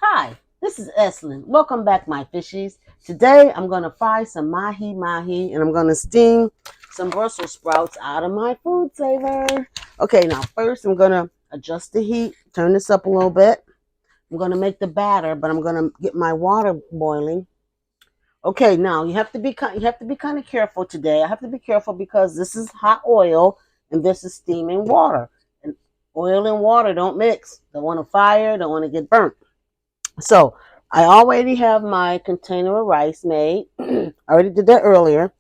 Hi, this is Eslin. Welcome back, my fishies. Today I'm going to fry some mahi and I'm going to steam some Brussels sprouts out of my food saver. Okay, now first I'm going to adjust the heat, turn this up a little bit. I'm going to make the batter, but I'm going to get my water boiling. Okay, now you have to be kind of careful today. I have to be careful because this is hot oil and this is steaming water. And oil and water don't mix. Don't want to fire, don't want to get burnt. So I already have my container of rice made. I already did that earlier.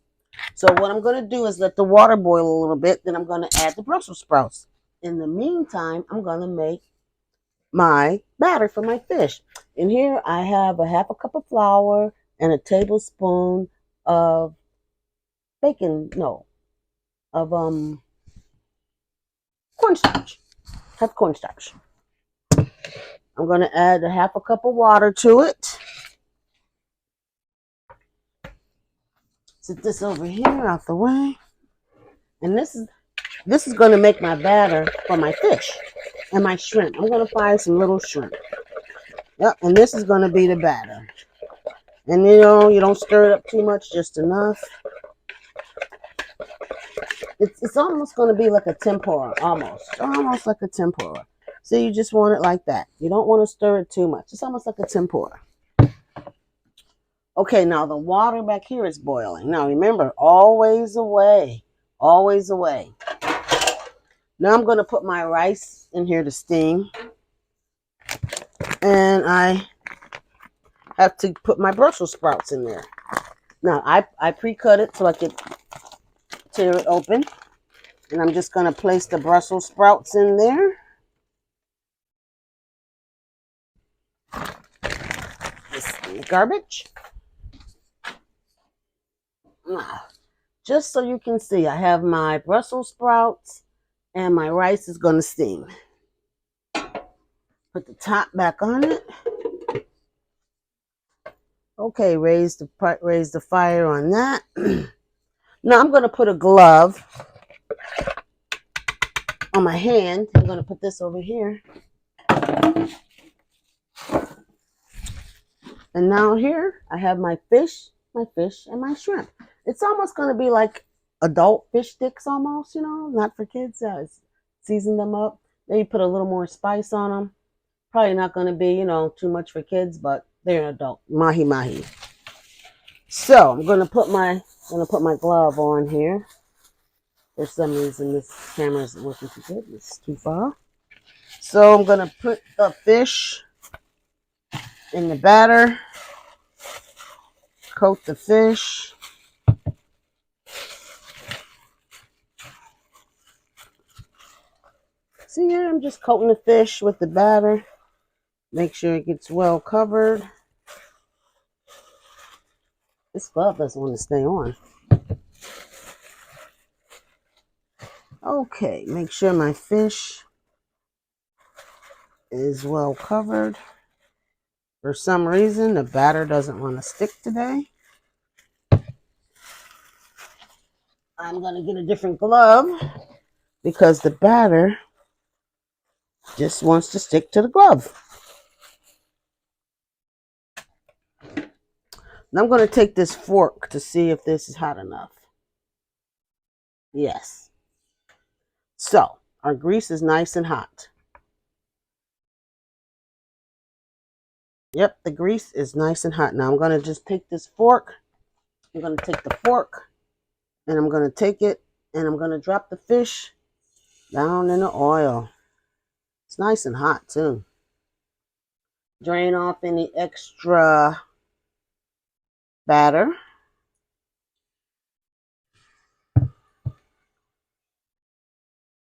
So what I'm going to do is let the water boil a little bit. Then I'm going to add the Brussels sprouts. In the meantime, I'm going to make my batter for my fish. In here, I have a half a cup of flour and a tablespoon of bacon. No, of cornstarch. Have cornstarch. I'm going to add a half a cup of water to it. Set this over here out the way. And this is going to make my batter for my fish and my shrimp. I'm going to fry some little shrimp. Yep, and this is going to be the batter. And you don't stir it up too much, just enough. It's almost going to be like a tempura, almost like a tempura. So you just want it like that. You don't want to stir it too much. It's almost like a tempura. Okay, now the water back here is boiling. Now remember, always away, always away. Now I'm going to put my rice in here to steam. And I have to put my Brussels sprouts in there. Now, I pre-cut it so I could tear it open. And I'm just going to place the Brussels sprouts in there. This is garbage. Just so you can see, I have my Brussels sprouts and my rice is going to steam. Put the top back on it. Okay, raise the fire on that. Now I'm going to put a glove on my hand. I'm going to put this over here. And now here I have my fish and my shrimp. It's almost going to be like adult fish sticks almost, not for kids. Season them up. Maybe put a little more spice on them. Probably not going to be, too much for kids, but they're an adult. Mahi. So I'm going to put my glove on here. For some reason, this camera isn't working too good. It's too far. So I'm going to put the fish in the batter. Coat the fish. See here, I'm just coating the fish with the batter. Make sure it gets well covered. This glove doesn't want to stay on. Okay, make sure my fish is well covered. For some reason, the batter doesn't want to stick today. I'm going to get a different glove because the batter just wants to stick to the glove. Now I'm going to take this fork to see if this is hot enough. Yes. So, our grease is nice and hot. Yep, the grease is nice and hot. Now I'm going to just take this fork. I'm going to take the fork and I'm going to take it and I'm going to drop the fish down in the oil. It's nice and hot too. Drain off any extra batter.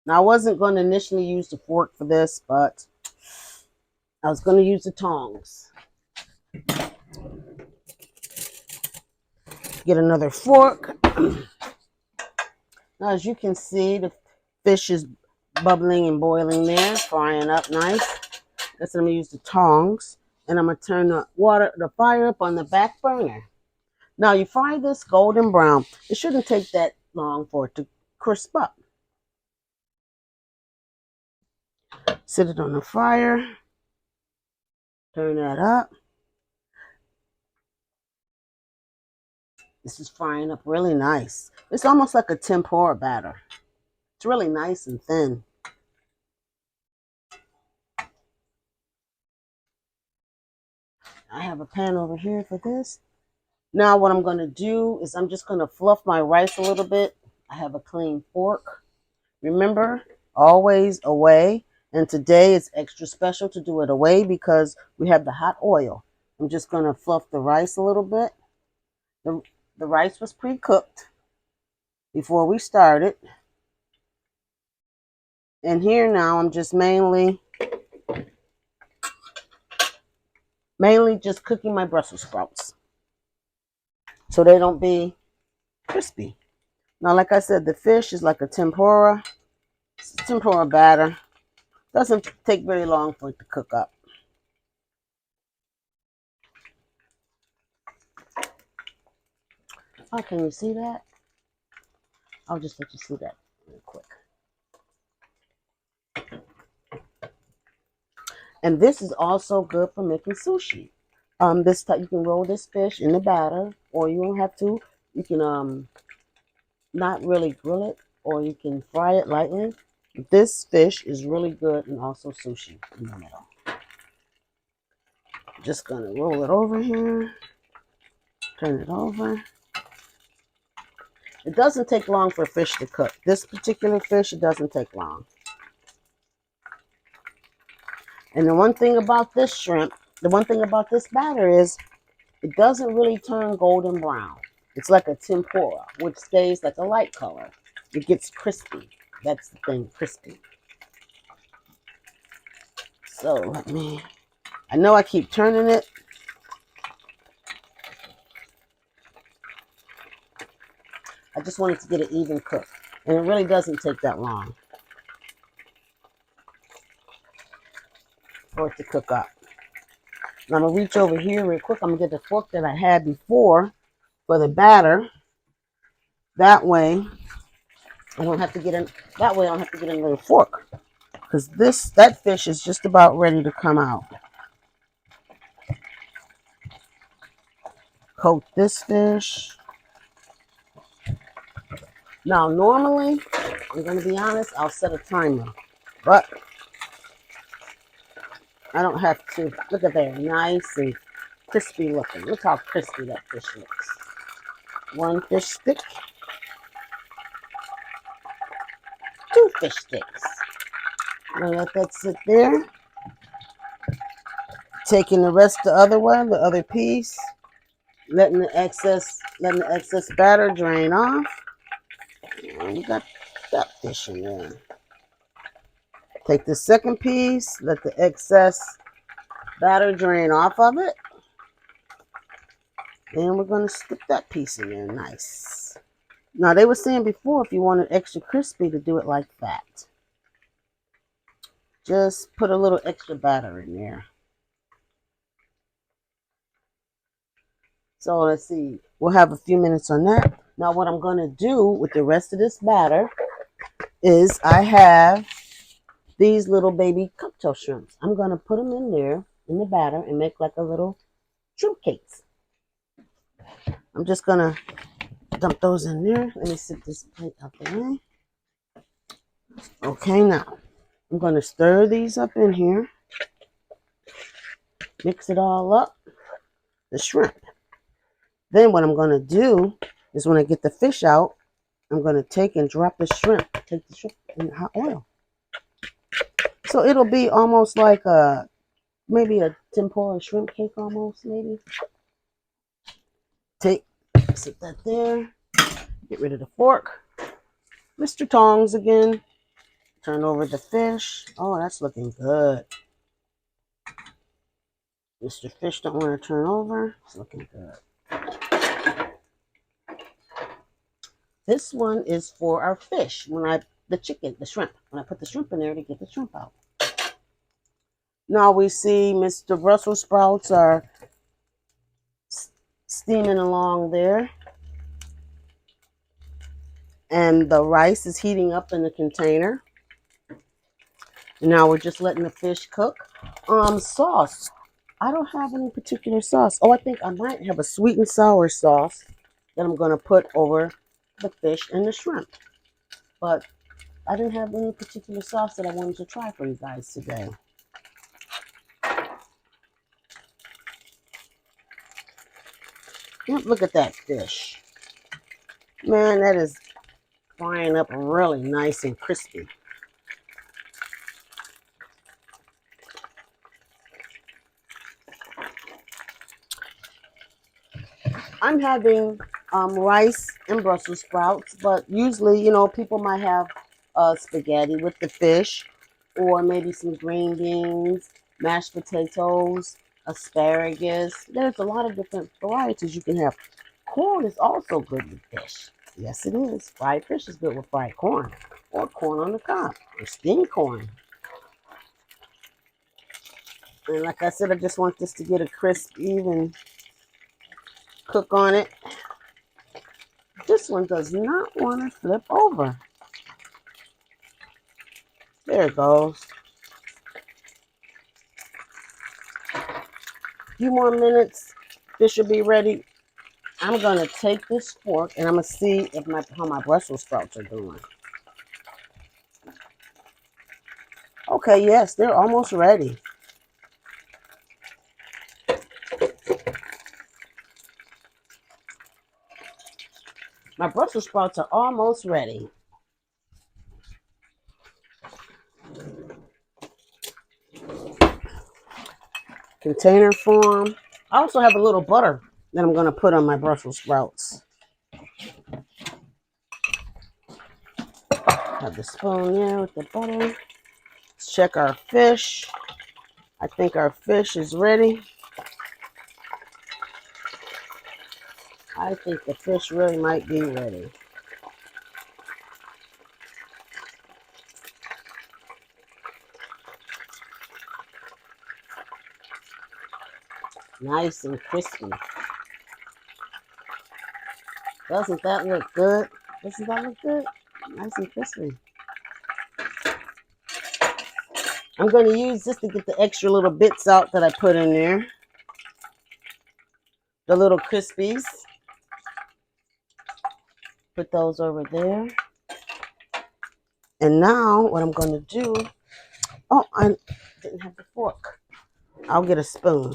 Now I wasn't going to initially use the fork for this, but I was going to use the tongs. Get another fork. Now as you can see, the fish is bubbling and boiling there, frying up nice. Guess I'm going to use the tongs. And I'm going to turn the fire up on the back burner. Now you fry this golden brown. It shouldn't take that long for it to crisp up. Set it on the fire. Turn that up. This is frying up really nice. It's almost like a tempura batter. It's really nice and thin. I have a pan over here for this. Now what I'm going to do is I'm just going to fluff my rice a little bit. I have a clean fork. Remember, always away. And today it's extra special to do it away because we have the hot oil. I'm just going to fluff the rice a little bit. The rice was pre-cooked before we started. And here now I'm just mainly just cooking my Brussels sprouts so they don't be crispy. Now, like I said, the fish is like a tempura. It's a tempura batter. Doesn't take very long for it to cook up. Oh, can you see that? I'll just let you see that real quick. And this is also good for making sushi. This type, you can roll this fish in the batter, or you don't have to. You can not really grill it, or you can fry it lightly. This fish is really good and also sushi in the middle. Just gonna roll it over here, turn it over. It doesn't take long for fish to cook. This particular fish, it doesn't take long. And the one thing about this shrimp, the one thing about this batter is it doesn't really turn golden brown. It's like a tempura, which stays like a light color. It gets crispy. That's the thing, crispy. So I know I keep turning it. I just want it to get an even cook. And it really doesn't take that long for it to cook up. Now I'm going to reach over here real quick. I'm going to get the fork that I had before for the batter. That way, I don't have to get another fork. Because that fish is just about ready to come out. Coat this fish. Now, normally, I'm going to be honest, I'll set a timer. But I don't have to. Look at that, nice and crispy looking. Look how crispy that fish looks. One fish stick. 2 fish sticks. I'm going to let that sit there. Taking the rest the other one, the other piece. Letting the excess batter drain off. And we got that fish in there. Take the second piece, let the excess batter drain off of it. And we're going to stick that piece in there nice. Now, they were saying before if you want it extra crispy to do it like that. Just put a little extra batter in there. So let's see. We'll have a few minutes on that. Now, what I'm going to do with the rest of this batter is I have these little baby cocktail shrimps. I'm going to put them in there in the batter and make like a little shrimp cakes. I'm just going to dump those in there. Let me sit this plate out the way. Okay, now I'm going to stir these up in here. Mix it all up. The shrimp. Then what I'm going to do is when I get the fish out, I'm going to take and drop the shrimp. Take the shrimp in hot oil. So it'll be almost like maybe a tempura shrimp cake almost, maybe. Sit that there. Get rid of the fork. Mr. Tongs again. Turn over the fish. Oh, that's looking good. Mr. Fish don't want to turn over. It's looking good. This one is for our fish. The shrimp. When I put the shrimp in there to get the shrimp out. Now we see Mr. Brussels sprouts are steaming along there. And the rice is heating up in the container. And now we're just letting the fish cook. Sauce. I don't have any particular sauce. Oh, I think I might have a sweet and sour sauce that I'm going to put over the fish and the shrimp. But I didn't have any particular sauce that I wanted to try for you guys today. Yep, look at that fish. Man, that is frying up really nice and crispy. I'm having rice and Brussels sprouts, but usually, people might have spaghetti with the fish, or maybe some green beans, mashed potatoes, asparagus. There's a lot of different varieties you can have. Corn is also good with fish. Yes, it is. Fried fish is good with fried corn, or corn on the cob, or steamed corn. And like I said, I just want this to get a crisp, even cook on it. This one does not want to flip over. There it goes. A few more minutes. This should be ready. I'm going to take this fork and I'm going to see how my Brussels sprouts are doing. Okay, yes, they're almost ready. My Brussels sprouts are almost ready. Container form. I also have a little butter that I'm going to put on my Brussels sprouts. Have the spoon there with the butter. Let's check our fish. I think our fish is ready. I think the fish really might be ready. Nice and crispy. Doesn't that look good? Doesn't that look good? Nice and crispy. I'm going to use this to get the extra little bits out that I put in there. The little crispies. Put those over there. And now what I'm going to do, oh, I didn't have the fork. I'll get a spoon.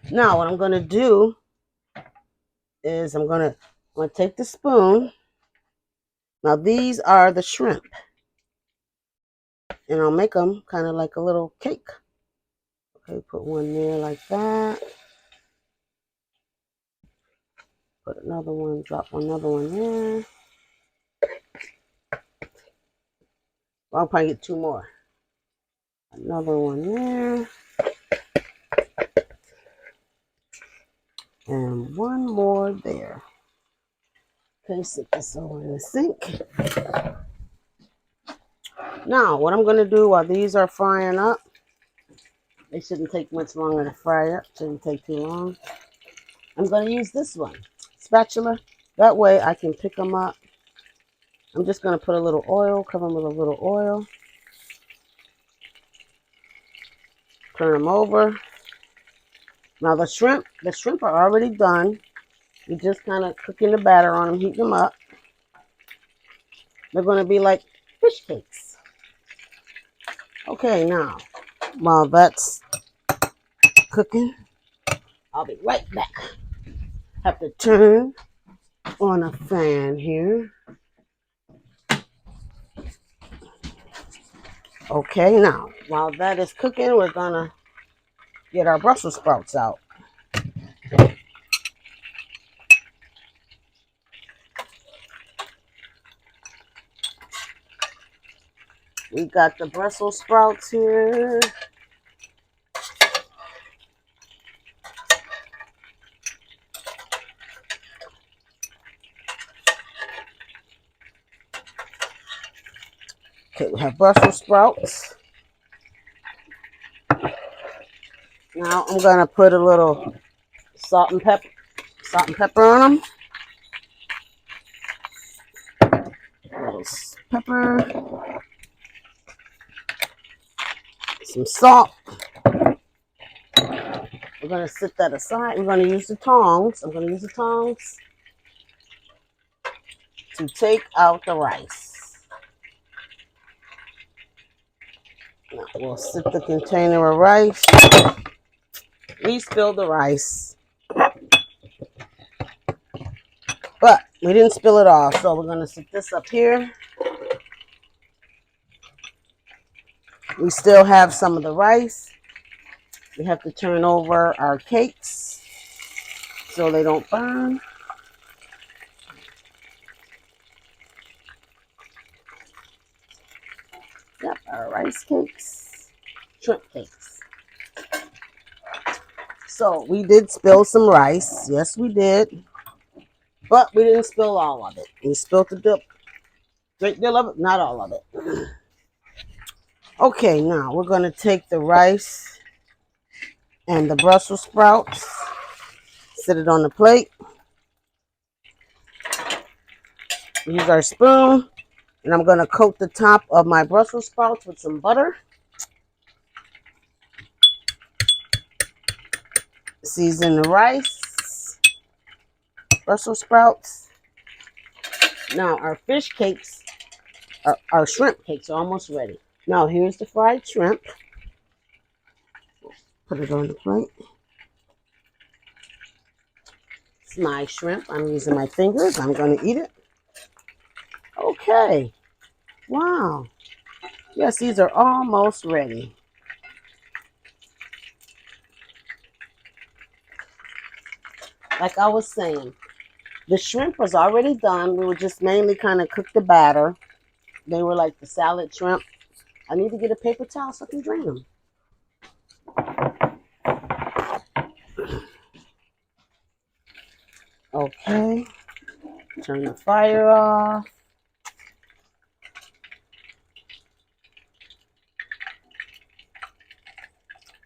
Now what I'm going to do is I'm going to take the spoon. Now these are the shrimp. And I'll make them kind of like a little cake. Okay, put one there like that. Put another one, drop another one there. Well, I'll probably get two more. Another one there. And one more there. Okay, set this over in the sink. Now, what I'm going to do while these are frying up, they shouldn't take much longer to fry up. Shouldn't take too long. I'm going to use this one, spatula. That way I can pick them up. I'm just going to put a little oil, cover them with a little oil. Turn them over. Now the shrimp are already done. You're just kind of cooking the batter on them, heating them up. They're going to be like fish cakes. Okay, now, while that's cooking, I'll be right back. Have to turn on a fan here. Okay, now, while that is cooking, we're going to get our Brussels sprouts out. We got the Brussels sprouts here. Okay, we have Brussels sprouts. Now I'm gonna put a little salt and pepper on them. else? Pepper, some salt. We're going to set that aside. We're going to use the tongs. I'm going to use the tongs to take out the rice. Now we'll set the container of rice. We spilled the rice, but we didn't spill it all. So we're going to set this up here. We still have some of the rice. We have to turn over our cakes so they don't burn. Yep, our rice cakes, shrimp cakes. So we did spill some rice. Yes, we did. But we didn't spill all of it. We spilled a great deal of it, not all of it. Okay, now we're going to take the rice and the Brussels sprouts, set it on the plate. Use our spoon, and I'm going to coat the top of my Brussels sprouts with some butter. Season the rice, Brussels sprouts. Now our fish cakes, our shrimp cakes are almost ready. Now here's the fried shrimp. Put it on the plate. It's my shrimp. I'm using my fingers. I'm going to eat it. Okay. Wow. Yes, these are almost ready. Like I was saying, the shrimp was already done. We were just mainly kind of cook the batter. They were like the salad shrimp. I need to get a paper towel so I can drain them. Okay. Turn the fire off.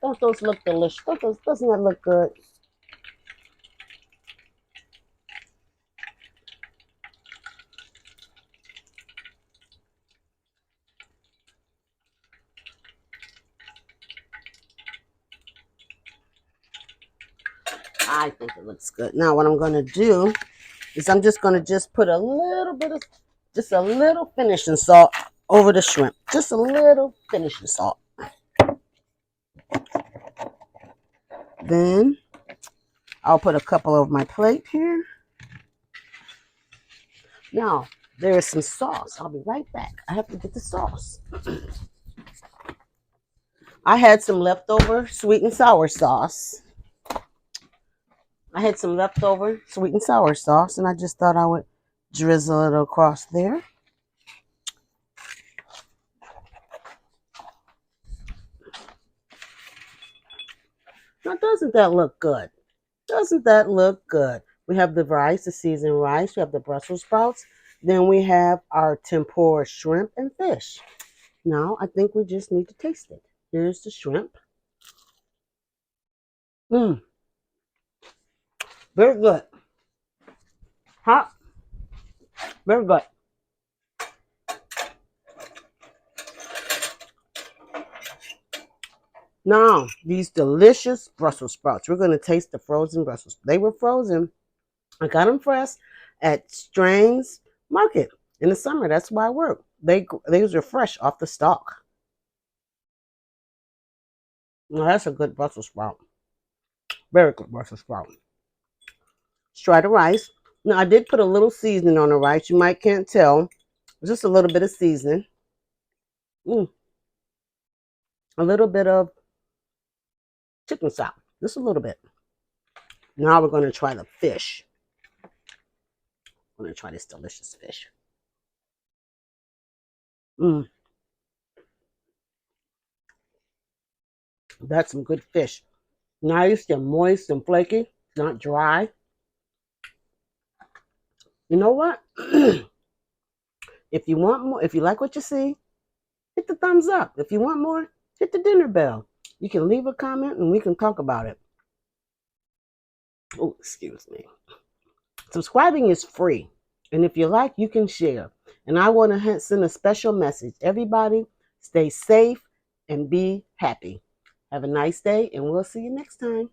Don't those look delicious? Doesn't that look good? I think it looks good. Now what I'm going to do is I'm just going to put a little bit of, just a little finishing salt over the shrimp. Just a little finishing salt. Then I'll put a couple over my plate here. Now, there is some sauce. I'll be right back. I have to get the sauce. I had some leftover sweet and sour sauce. And I just thought I would drizzle it across there. Now, doesn't that look good? Doesn't that look good? We have the rice, the seasoned rice. We have the Brussels sprouts. Then we have our tempura shrimp and fish. Now, I think we just need to taste it. Here's the shrimp. Mmm. Very good. Hot. Very good. Now, these delicious Brussels sprouts. We're going to taste the frozen Brussels. They were frozen. I got them fresh at Strang's Market in the summer. That's why I work. They were fresh off the stalk. Now, that's a good Brussels sprout. Very good Brussels sprout. Let's try the rice. Now, I did put a little seasoning on the rice. You might can't tell. Just a little bit of seasoning. A little bit of chicken stock. Just a little bit. Now we're going to try the fish. I'm going to try this delicious fish. That's some good fish. Nice and moist and flaky. Not dry. You know what? If you want more, if you like what you see, hit the thumbs up. If you want more, hit the dinner bell. You can leave a comment and we can talk about it. Oh, excuse me. Subscribing is free. And if you like, you can share. And I want to send a special message. Everybody, stay safe and be happy. Have a nice day, and we'll see you next time.